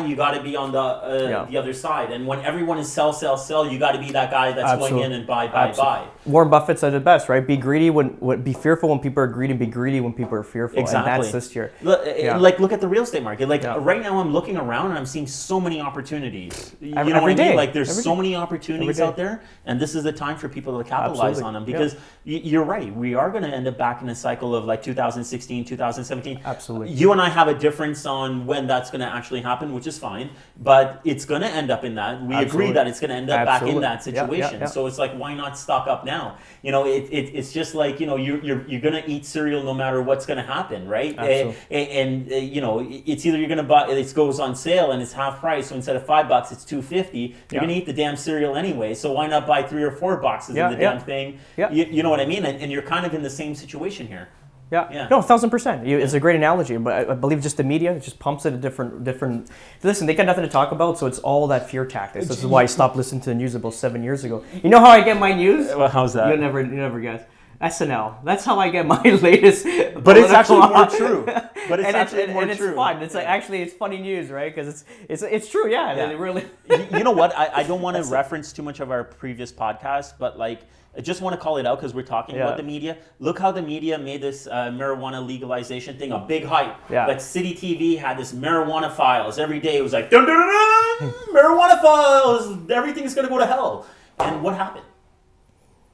you got to be on the other side. And when everyone is sell, you got to be that guy that's going in and buy. Warren Buffett said it best, right? Be greedy be fearful when people are greedy, and be greedy when people are fearful. Exactly. And that's this year. Like, look at the real estate market. Like, right now I'm looking around and I'm seeing so many opportunities. You know what I mean? Like, there's so many opportunities out there, and this is the time for people to capitalize on them, because you're right. We are going to end up back in a cycle of like 2016, 2017. Absolutely. You and I have a difference on when that's going to actually happen, which is fine, but it's going to end up in that. We agree that it's going to end up back in that situation. So it's like, why not stock up now? It's just like, you're going to eat cereal no matter what's going to happen, right? And it's either you're going to buy, it goes on sale and it's half price, so instead of $5 it's $2.50. You're going to eat the damn cereal anyway, so why not buy 3 or 4 boxes of the damn thing? You know what I mean? And you're kind of in the same situation here. Yeah. No, 1,000%. It's a great analogy, but I believe just the media just pumps it a different. Listen, they got nothing to talk about, so it's all that fear tactics. This is why I stopped listening to the news about 7 years ago. You know how I get my news? Well, how's that? You never guess. SNL. That's how I get my latest. But it's actually more true. But it's actually more and true. It's fun. It's like actually it's funny news, right? Because it's true. Yeah, Yeah. It really. You know what? I don't want to reference too much of our previous podcast, but like I just want to call it out because we're talking about the media. Look how the media made this marijuana legalization thing a big hype. Yeah. Like City TV had this marijuana files every day. It was like dun, dun, dun, dun, marijuana files. Everything's gonna go to hell. And what happened?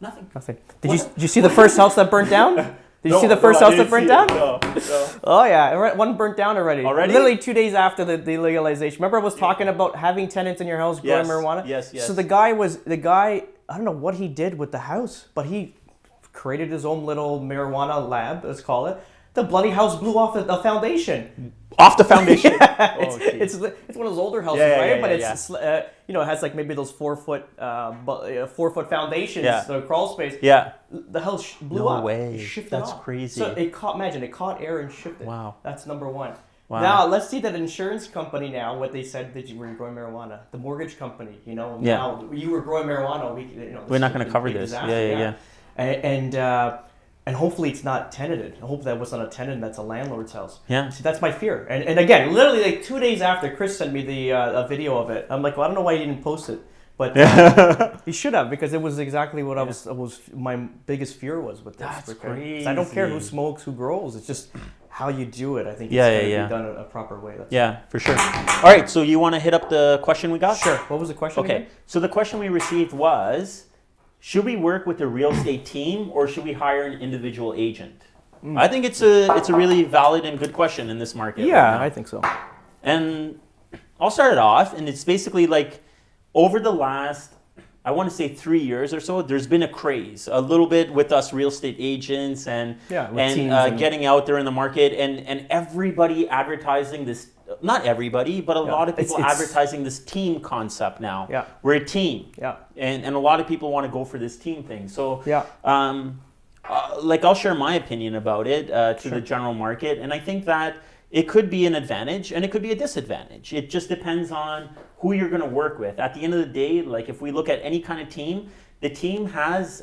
Nothing. Did you see the first house that burnt down? Did you see the first house that burnt down? No. Oh yeah, one burnt down already. Already? Literally 2 days after the legalization. Remember I was talking about having tenants in your house growing marijuana? Yes. So the guy, I don't know what he did with the house, but he created his own little marijuana lab, let's call it. The bloody house blew off the foundation. Off the foundation. It's one of those older houses, right? But it's it has like maybe those 4-foot 4-foot foundations, the crawl space. Yeah. The house blew No up. way. It shifted That's off. crazy. So it caught air and shifted. Wow. That's number one. Wow. Now let's see that insurance company now. What they said that you were growing marijuana. The mortgage company. Now you were growing marijuana. We're not going to cover this. Yeah. And hopefully it's not tenanted. I hope that was not a tenant. That's a landlord's house. Yeah. See, that's my fear. And again, literally like 2 days after, Chris sent me the a video of it. I'm like, well, I don't know why he didn't post it, but he should have, because it was exactly what I was. My biggest fear was with this. That's crazy. I don't care who smokes, who grows. It's just how you do it. I think it's be done a proper way. For sure. All right, so you want to hit up the question we got? Sure. What was the question? Okay. Again? So the question we received was, should we work with a real estate team or should we hire an individual agent? I think it's a really valid and good question in this market. Yeah, I think so. And I'll start it off, and it's basically like over the last, I want to say 3 years or so, there's been a craze a little bit with us real estate agents and getting out there in the market and everybody advertising this. Not everybody, but a lot of people advertising this team concept now. Yeah. We're a team. Yeah. And a lot of people want to go for this team thing. So yeah. I'll share my opinion about it to the general market. And I think that it could be an advantage and it could be a disadvantage. It just depends on who you're going to work with. At the end of the day, like if we look at any kind of team, the team has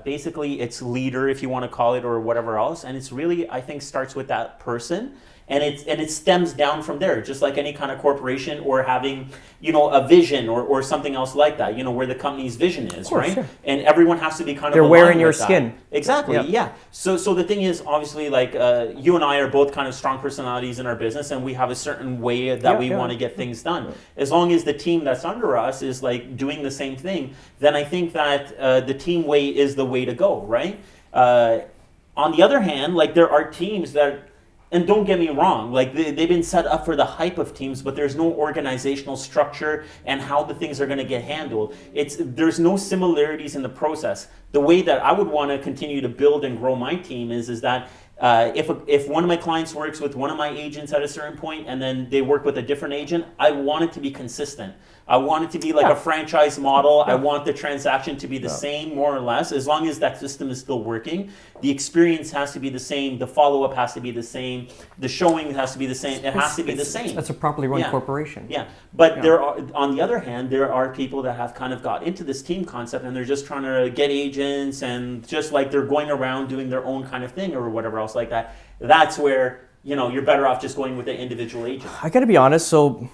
basically its leader, if you want to call it, or whatever else. And it's really, I think, starts with that person. And it stems down from there, just like any kind of corporation or having, a vision or something else like that, where the company's vision is, right? Sure. And everyone has to be kind of aligned wearing your with skin. That. Exactly, yeah. So the thing is, obviously, like you and I are both kind of strong personalities in our business, and we have a certain way that we want to get things done. As long as the team that's under us is like doing the same thing, then I think that the team way is the way to go, right? On the other hand, like there are teams that. And don't get me wrong, like they've been set up for the hype of teams, but there's no organizational structure and how the things are going to get handled. There's no similarities in the process. The way that I would want to continue to build and grow my team is that if one of my clients works with one of my agents at a certain point and then they work with a different agent, I want it to be consistent. I want it to be like a franchise model. I want the transaction to be the same, more or less, as long as that system is still working. The experience has to be the same. The follow-up has to be the same. The showing has to be the same. It has to be the same. That's a properly run corporation. Yeah, but there are, on the other hand, there are people that have kind of got into this team concept and they're just trying to get agents and just like they're going around doing their own kind of thing or whatever else like that. That's where, you're better off just going with the individual agent. I got to be honest, so...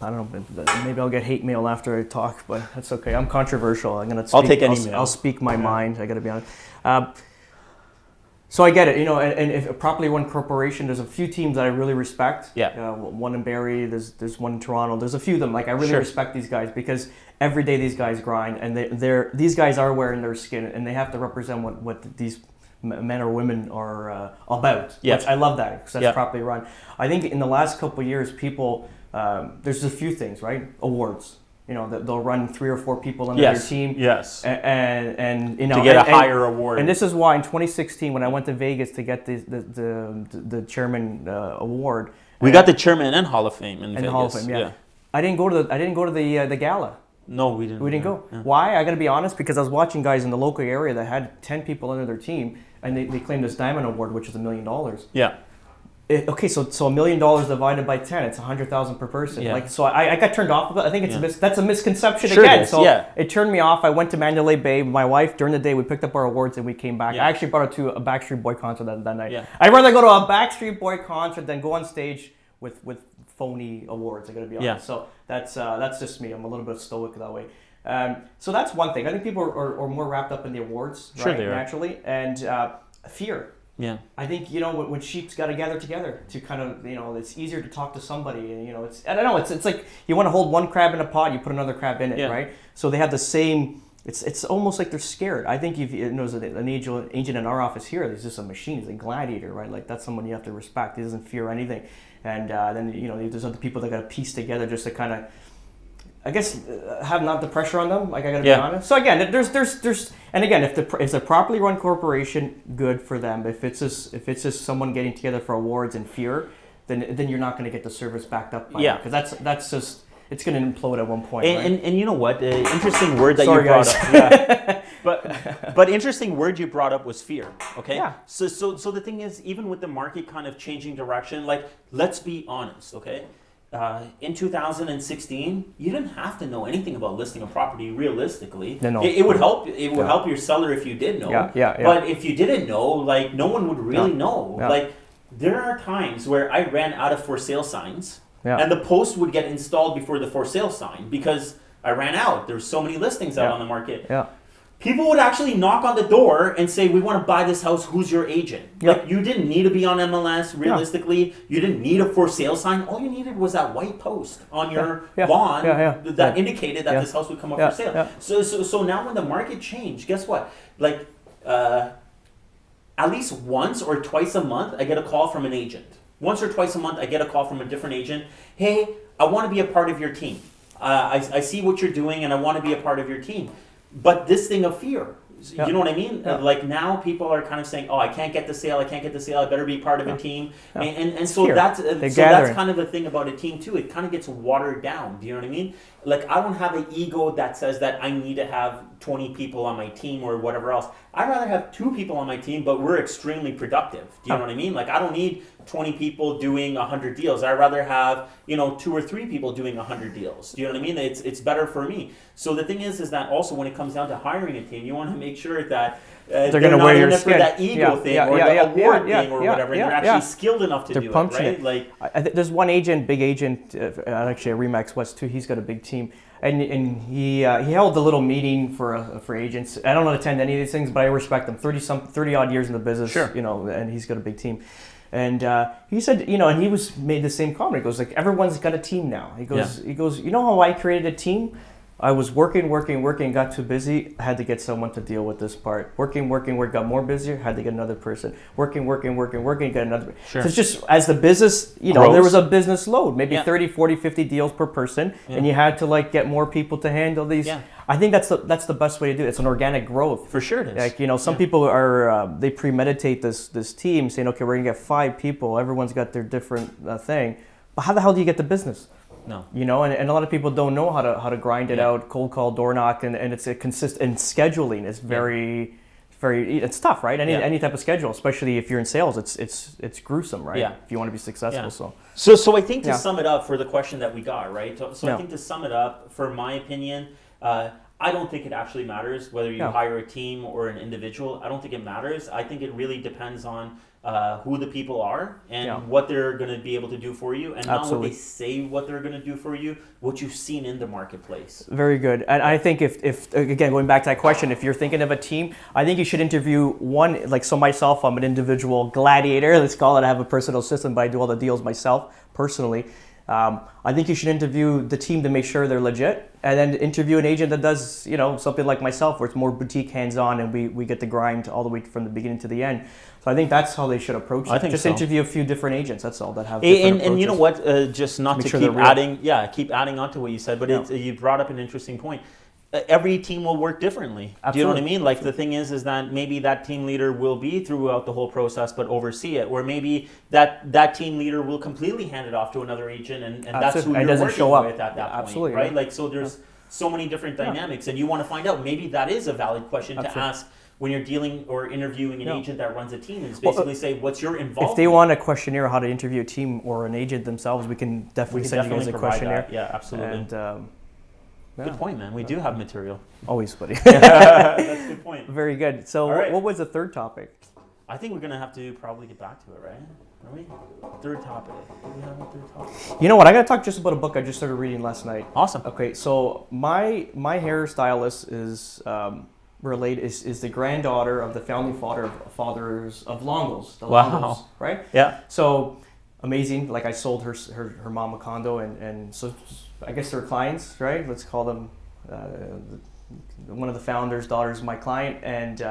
I don't know, maybe I'll get hate mail after I talk, but that's okay. I'm controversial. I'll take any mail. I'll speak my mind. I got to be honest. So I get it, and if a properly run corporation, there's a few teams that I really respect. Yeah. One in Barrie, there's one in Toronto. There's a few of them. Like I really respect these guys because every day these guys grind, and these guys are wearing their skin, and they have to represent what these men or women are about. Which I love that because that's properly run. I think in the last couple of years, people. There's a few things, right? Awards. They'll run 3 or 4 people under their team. Yes. And to get a higher award. And this is why in 2016, when I went to Vegas to get the chairman award, we got the chairman and Hall of Fame in Vegas. The Hall of Fame, yeah. I didn't go to the gala. No, we didn't. We didn't go. Yeah. Why? I got to be honest, because I was watching guys in the local area that had 10 people under their team, and they claimed this Diamond Award, which is $1 million. Yeah. Okay, so $1 million divided by 10, it's 100,000 per person. Yeah. Like, so I got turned off of it. I think it's that's a misconception Sure again. it is, So yeah. it turned me off. I went to Mandalay Bay. My wife, during the day, we picked up our awards and we came back. Yeah. I actually brought her to a Backstreet Boy concert that night. Yeah. I'd rather go to a Backstreet Boy concert than go on stage with phony awards. I got to be honest. Yeah. So that's just me. I'm a little bit stoic that way. So that's one thing. I think people are more wrapped up in the awards, Sure right? they are. Naturally, and fear. Yeah. I think, when sheep's got to gather together to kind of, it's easier to talk to somebody, and I don't know, it's like you want to hold one crab in a pot, you put another crab in it, right? So they have the same. It's almost like they're scared. I think if there's an agent in our office here, there's just a machine. He's a gladiator, right? Like that's someone you have to respect. He doesn't fear anything, and then there's other people that got to piece together just to kind of, I guess, have not the pressure on them. Like I gotta be honest. So again, there's and again, if it's a properly run corporation, good for them. If it's just someone getting together for awards and fear, then you're not going to get the service backed up by it, because that's just, it's going to implode at one point. And you know what? The interesting word that Sorry, you brought guys. up. But interesting word you brought up was fear. Okay. Yeah. So the thing is, even with the market kind of changing direction, like let's be honest, okay. In 2016, you didn't have to know anything about listing a property realistically. No. It would help. It would help your seller if you did know. Yeah. But if you didn't know, like no one would really know. Yeah. Like there are times where I ran out of for sale signs, Yeah. and the post would get installed before the for sale sign because I ran out. There's so many listings out on the market. Yeah. People would actually knock on the door and say, "We want to buy this house. Who's your agent?" Yeah. Like you didn't need to be on MLS. Realistically, you didn't need a for sale sign. All you needed was that white post on your lawn that indicated that this house would come up for sale. Yeah. So now when the market changed, guess what? Like at least once or twice a month, I get a call from an agent. Once or twice a month, I get a call from a different agent. Hey, I want to be a part of your team. I see what you're doing, and I want to be a part of your team. But this thing of fear, you know what I mean? Yeah. Like now people are kind of saying, "Oh, I can't get the sale. I can't get the sale. I better be part of a team." Yeah. And so fear. that's gathering. kind of a thing about a team too. It kind of gets watered down. Do you know what I mean? Like I don't have an ego that says that I need to have 20 people on my team or whatever else. I'd rather have 2 people on my team, but we're extremely productive. Do you know what I mean? Like I don't need 20 people doing 100 deals. I'd rather have 2 or 3 people doing 100 deals. Do you know what I mean? It's better for me. So the thing is that also when it comes down to hiring a team, you want to make sure that they're going to not wear in your it for skin. that ego thing or the award thing or whatever. And they're actually skilled enough to do it, right? Like there's one big agent, actually at Remax West too. He's got a big team, and he held a little meeting for agents. I don't attend any of these things, but I respect him. 30 odd years in the business, Sure. and he's got a big team. And he said, and he made the same comment. He goes like, everyone's got a team now. He goes, you know how I created a team? I was working, got too busy, had to get someone to deal with this part. Working, got more busier, had to get another person. Working, get another. Sure. So it's just, as the business, grows. there was a business load, maybe 30, 40, 50 deals per person, and you had to get more people to handle these. Yeah. I think that's the best way to do it. It's an organic growth. For sure it is. Like, some people are, they premeditate this team saying, okay, we're going to get 5 people. Everyone's got their different thing. But how the hell do you get the business? No. And a lot of people don't know how to grind it out, cold call, door knock, and it's a consistent, and scheduling is very, it's tough, right? Any type of schedule, especially if you're in sales, it's gruesome, right? Yeah. If you want to be successful, Yeah. so. So I think to sum it up for the question that we got, right? So I think to sum it up, for my opinion, I don't think it actually matters whether you hire a team or an individual. I don't think it matters. I think it really depends on who the people are and what they're going to be able to do for you, and not what they say what they're going to do for you, what you've seen in the marketplace. Very good. And I think if again, going back to that question, if you're thinking of a team, I think you should interview one, so myself, I'm an individual gladiator, let's call it. I have a personal assistant, but I do all the deals myself personally. I think you should interview the team to make sure they're legit, and then interview an agent that does, something like myself, where it's more boutique, hands-on, and we get the grind all the way from the beginning to the end. So I think that's how they should approach it. I think just so. Interview a few different agents. That's all that have. Different and you know what? Just not to keep adding on to what you said, but you brought up an interesting point. Every team will work differently. Absolutely. Do you know what I mean? Like the thing is that maybe that team leader will be throughout the whole process, but oversee it, or maybe that team leader will completely hand it off to another agent, and that's who you're working with at that point, right? Like so, there's so many different dynamics, and you want to find out. Maybe that is a valid question to ask when you're dealing or interviewing an No. agent that runs a team, is basically say, what's your involvement? If they want a questionnaire on how to interview a team or an agent themselves, we can definitely send you guys a provide questionnaire. that. Yeah, absolutely. And good point, man. We do have material. always, buddy. That's a good point. Very good. So, All right. what was the third topic? I think we're gonna have to probably get back to it, right? Are we? Third topic. Do we have a third topic? You know what? I got to talk just about a book I just started reading last night. Awesome. Okay, so my hairstylist is is the granddaughter of the founding fathers of Longos. The Wow. Longos, right? Yeah. So amazing. Like I sold her mom a condo, and so I guess they're clients, right? Let's call them. One of the founders' daughters, my client, and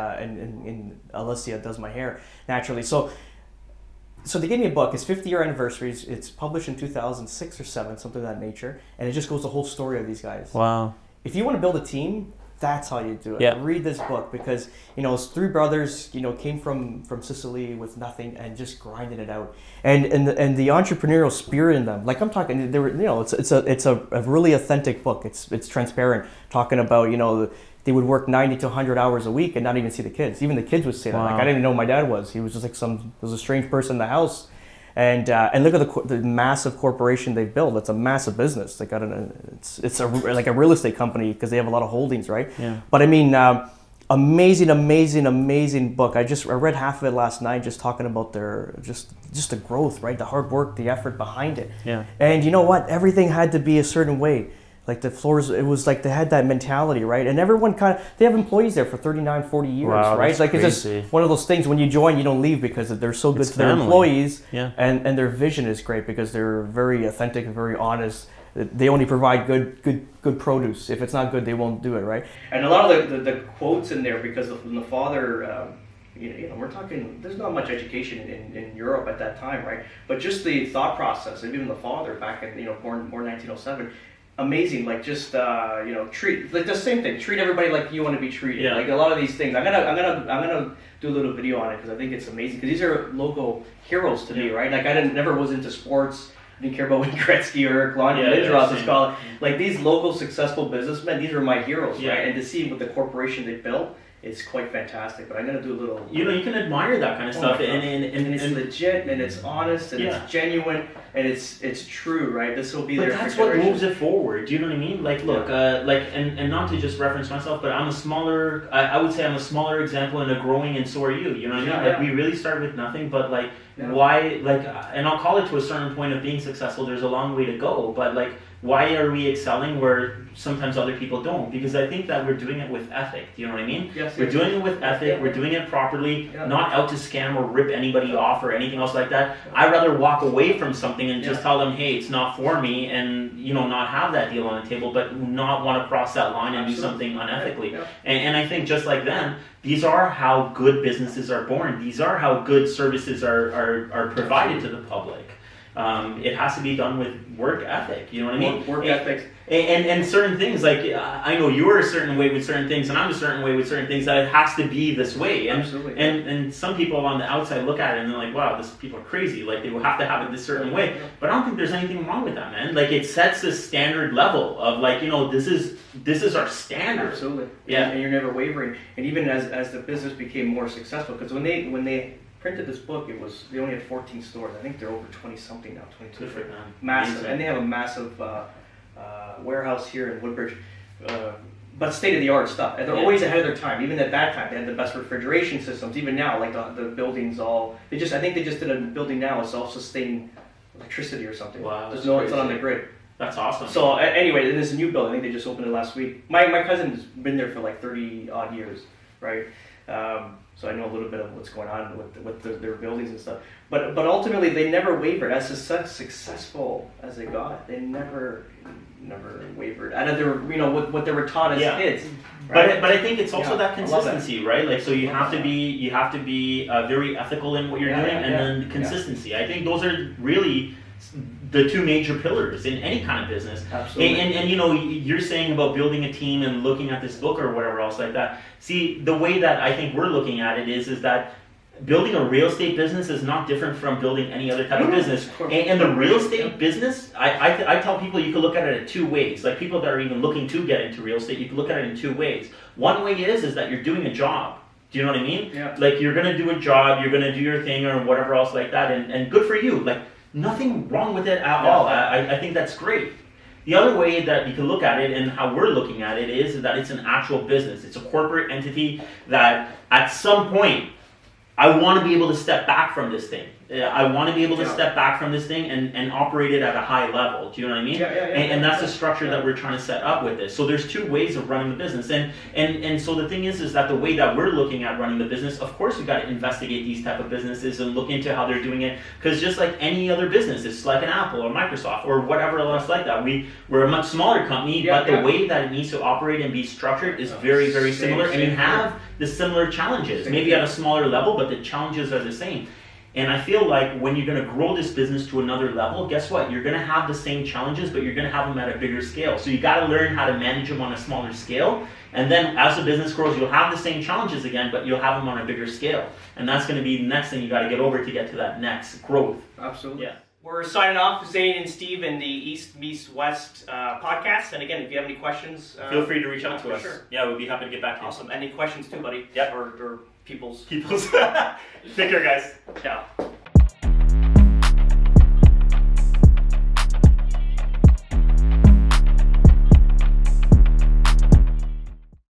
Alicia does my hair naturally. So they gave me a book. It's 50-year anniversary. It's published in 2006 or 7, something of that nature, and it just goes the whole story of these guys. Wow. If you want to build a team, that's how you do it. Yeah. Read this book because it's 3 brothers. Came from Sicily with nothing and just grinding it out, and the entrepreneurial spirit in them. Like I'm talking, they were it's a really authentic book. It's transparent, talking about they would work 90 to 100 hours a week and not even see the kids. Even the kids would say that. Like I didn't even know who my dad was. He was just like was a strange person in the house. And look at the massive corporation they've built. It's a massive business. They got it's like a real estate company because they have a lot of holdings, right? Yeah. But I mean, amazing book. I read half of it last night, just talking about their just the growth, right? The hard work, the effort behind it. Yeah. And you know what? Everything had to be a certain way. Like the floors, it was like they had that mentality, right? And everyone they have employees there for 39, 40 years, wow, right? that's Like crazy. it's just one of those things when you join, you don't leave because they're so good It's to their family. employees. Yeah. And their vision is great because they're very authentic and very honest. They only provide good produce. If it's not good, they won't do it, right? And a lot of the quotes in there because of the father, we're talking, there's not much education in Europe at that time, right? But just the thought process, and even the father back in, born 1907, amazing, like just treat, like the same thing, treat everybody like you want to be treated. Yeah. Like a lot of these things. I'm gonna do a little video on it because I think it's amazing because these are local heroes to me, right? Like I never was into sports. I didn't care about Wayne Gretzky or Eric Lindros, let's call it. Like these local successful businessmen, these are my heroes, right? And to see what the corporation they built, it's quite fantastic. But I'm gonna do a little. You can admire that kind of stuff, and it's legit and it's honest and it's genuine and it's true, right? This will be. But their that's what moves it forward. Do you know what I mean? Like, look, and not to just reference myself, but I'm a smaller. I would say I'm a smaller example in a growing, and so are you. You know what I mean? Like we really started with nothing, but like why? Like, and I'll call it to a certain point of being successful. There's a long way to go, but like. Why are we excelling where sometimes other people don't? Because I think that we're doing it with ethic. Do you know what I mean? Yes, we're doing it with ethic. We're doing it properly, not out to scam or rip anybody off or anything else like that. I'd rather walk away from something and just tell them, hey, it's not for me, and not have that deal on the table, but not want to cross that line and do something unethically. And I think just like them, these are how good businesses are born. These are how good services are provided to the public. It has to be done with work ethic, you know what I mean? Work ethics. And certain things, like I know you're a certain way with certain things, and I'm a certain way with certain things, that it has to be this way. And, Absolutely. And some people on the outside look at it and they're like, wow, people are crazy. Like they will have to have it this certain way. But I don't think there's anything wrong with that, man. Like it sets a standard level of like, this is our standard. Absolutely. Yeah. And you're never wavering. And even as the business became more successful, because when they printed this book, they only had 14 stores. I think they're over 20 something now, 22. Good for them. Massive, Amazing. and they have a massive warehouse here in Woodbridge. But state of the art stuff. And they're always ahead of their time. Even at that time, they had the best refrigeration systems. Even now, like the buildings I think they just did a building now with self-sustaining electricity or something. Wow, it's not on the grid. That's awesome. So anyway, there's a new building. I think they just opened it last week. My cousin's been there for like 30 odd years, right? So I know a little bit of what's going on with their buildings and stuff. But ultimately, they never wavered. As successful as they got, they never wavered. Out of their, what they were taught as kids. Right? But I think it's also that consistency, right? Like so, you have to be very ethical in what you're doing, and then consistency. I think those are really the two major pillars in any kind of business. Absolutely. And you're saying about building a team and looking at this book or whatever else like that. See, the way that I think we're looking at it is that building a real estate business is not different from building any other type of business. And the real estate business, I tell people you can look at it in two ways. Like people that are even looking to get into real estate, you can look at it in two ways. One way is that you're doing a job. Do you know what I mean? Yeah. Like, you're gonna do a job, you're gonna do your thing or whatever else like that, and good for you. Like, nothing wrong with it at all. I think that's great. The other way that you can look at it, and how we're looking at it, is that it's an actual business. It's a corporate entity that at some point, I want to be able to step back from this thing. I want to be able to step back from this thing and operate it at a high level. Do you know what I mean? And that's the structure that we're trying to set up with this. So there's two ways of running the business. And so the thing is that the way that we're looking at running the business, of course, we've got to investigate these type of businesses and look into how they're doing it. Because just like any other business, it's like an Apple or Microsoft or whatever else like that. We're a much smaller company, but the way that it needs to operate and be structured is very, very similar. And you have the similar challenges, maybe at a smaller level, but the challenges are the same. And I feel like when you're going to grow this business to another level, guess what? You're going to have the same challenges, but you're going to have them at a bigger scale. So you got to learn how to manage them on a smaller scale. And then as the business grows, you'll have the same challenges again, but you'll have them on a bigger scale. And that's going to be the next thing you got to get over to get to that next growth. Absolutely. Yeah. We're signing off, Hussein and Steve, in the East Meets West podcast. And again, if you have any questions, feel free to reach out to us. Sure. Yeah, we'd be happy to get back to you. Awesome. Any questions too, buddy? Yep. Or people's. Take care, guys. Ciao.